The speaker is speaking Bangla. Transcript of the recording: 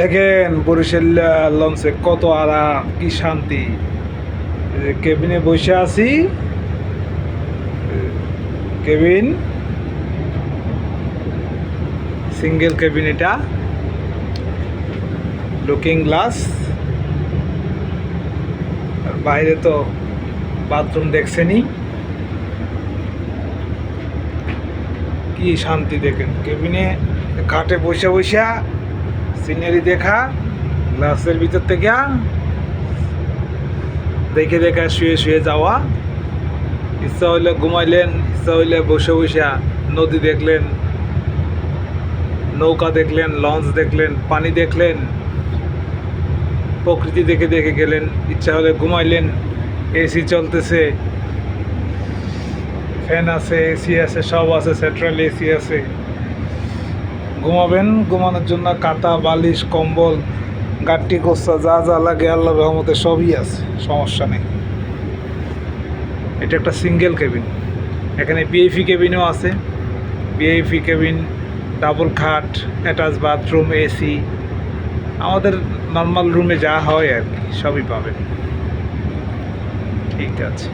দেখেন বরিশাল লঞ্চে কত আরাম, কি শান্তি। কেবিনে বসে আছি, কেবিন সিঙ্গেল কেবিন, এটা লুকিং গ্লাস। আর বাইরে তো বাথরুম দেখছেনই, কি শান্তি। দেখেন কেবিনে খাটে বসে বসে সিনারি দেখা, গ্লাসের ভিতর থেকে দেখে দেখা শুয়ে শুয়ে যাওয়া। ইচ্ছা হইলে ঘুমাইলেন, ইচ্ছা হইলে বসে বসে নদী দেখলেন, নৌকা দেখলেন, লঞ্চ দেখলেন, পানি দেখলেন, প্রকৃতি দেখে দেখে গেলেন। ইচ্ছা হলে ঘুমাইলেন, এসি চলতেছে, ফ্যান আছে, এসি আছে, সব আছে, সেন্ট্রাল এসি আছে। ঘুমাবেন, ঘুমানোর জন্য কাঁথা, বালিশ, কম্বল, গাট্টি, কোস্তা যা যা লাগে আল্লাহ রহমতে সবই আছে, সমস্যা নেই। এটা একটা সিঙ্গেল কেবিন। এখানে ভিআইপি কেবিনও আছে, ভিআইপি কেবিন, ডাবল খাট, অ্যাটাচ বাথরুম, এসি, আমাদের নর্মাল রুমে যা হয় আর কি সবই পাবেন। ঠিক আছে।